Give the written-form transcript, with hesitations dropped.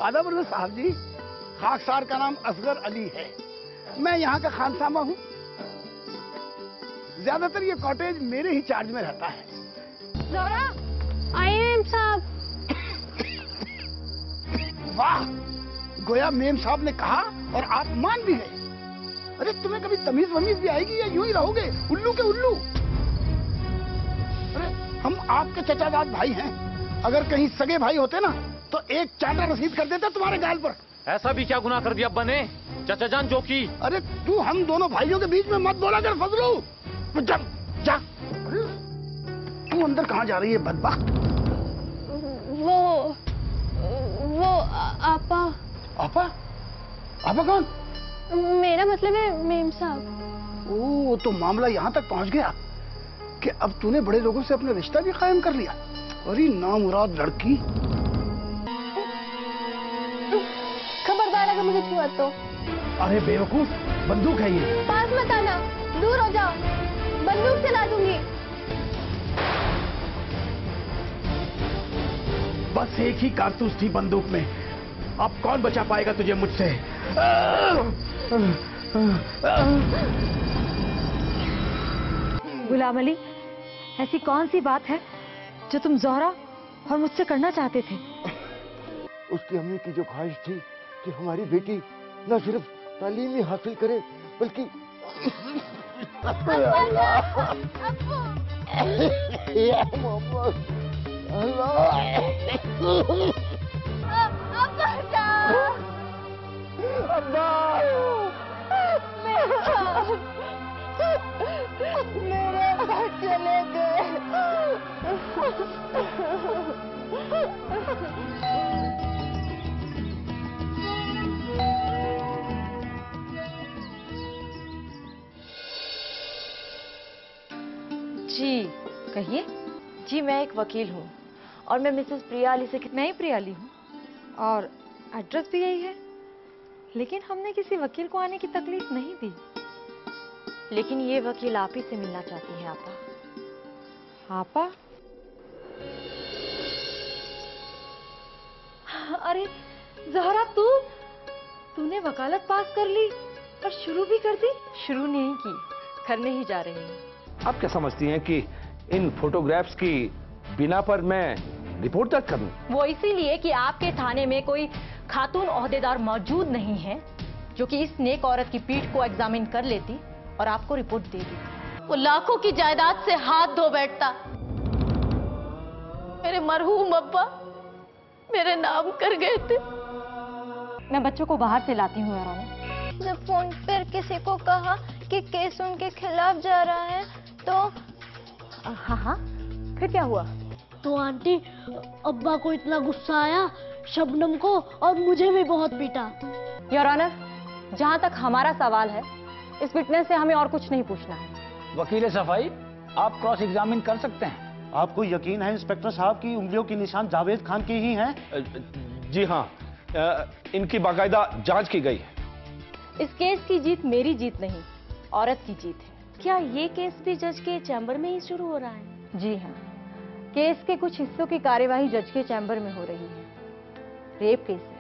आदाब साहब जी, खाकसार का नाम असगर अली है। मैं यहाँ का खानसामा हूँ। ज्यादातर ये कॉटेज मेरे ही चार्ज में रहता है। ज़ोहरा, आइए मेम साहब। वाह, गोया मेम साहब ने कहा और आप मान भी गए। अरे तुम्हें कभी तमीज वमीज भी आएगी या यूं ही रहोगे उल्लू के उल्लू? अरे हम आपके चचाजाद भाई हैं। अगर कहीं सगे भाई होते ना तो एक चाटा रसीद कर देते तुम्हारे गाल पर। ऐसा भी क्या गुनाह कर दिया अब्बा ने? चाचा जान जो की। अरे तू हम दोनों भाइयों के बीच में मत बोला कर फजलू। जा जा। तू अंदर कहाँ जा रही है बदबख्त? वो आपा। आपा? आपा कौन? मेरा मतलब है मेम साहब। ओ, तो मामला यहाँ तक पहुँच गया कि अब तूने बड़े लोगों से अपना रिश्ता भी कायम कर लिया। अरे नामुराद लड़की। खबरदार अगर मुझे छुआ तो। अरे बेवकूफ, बंदूक है ये। पास मत आना, दूर हो जाओ, बंदूक चला दूंगी। बस एक ही कारतूस थी बंदूक में। अब कौन बचा पाएगा तुझे मुझसे? गुलाम अली, ऐसी कौन सी बात है जो तुम ज़ोहरा और मुझसे करना चाहते थे? उसकी अम्मी की जो ख्वाहिश थी कि हमारी बेटी न सिर्फ तालीम ही हासिल करे बल्कि मेरे चले गए। जी कहिए। जी मैं एक वकील हूँ और मैं मिसेस प्रिया अली से। मैं ही प्रिया अली हूँ और एड्रेस भी यही है, लेकिन हमने किसी वकील को आने की तकलीफ नहीं दी। लेकिन ये वकील आप ही से मिलना चाहती हैं आपा। आपा? अरे ज़ोहरा, तूने वकालत पास कर ली और शुरू भी कर दी? शुरू नहीं की, करने ही जा रही हूँ। आप क्या समझती हैं कि इन फोटोग्राफ्स की बिना पर मैं रिपोर्ट दर्ज करूं? वो इसीलिए कि आपके थाने में कोई खातून ओहदेदार मौजूद नहीं है जो कि इस नेक औरत की पीठ को एग्जामिन कर लेती और आपको रिपोर्ट दे देती। वो लाखों की जायदाद से हाथ धो बैठता। मेरे मरहूम अब्बा मेरे नाम कर गए थे। मैं बच्चों को बाहर से लाती हूँ यार। जब फोन पर किसी को कहा कि केस उनके खिलाफ जा रहा है तो हाँ, फिर क्या हुआ? तो आंटी, अब्बा को इतना गुस्सा आया, शबनम को और मुझे भी बहुत पीटा। योर ऑनर, जहाँ तक हमारा सवाल है, इस विटनेस से हमें और कुछ नहीं पूछना है। वकील सफाई, आप क्रॉस एग्जामिन कर सकते हैं। आपको यकीन है इंस्पेक्टर साहब की उंगलियों के निशान जावेद खान के ही हैं? जी हाँ, इनकी बाकायदा जांच की गई है। इस केस की जीत मेरी जीत नहीं, औरत की जीत है। क्या ये केस भी जज के चैम्बर में ही शुरू हो रहा है? जी हाँ, केस के कुछ हिस्सों की कार्यवाही जज के चैम्बर में हो रही है। रेप केस है।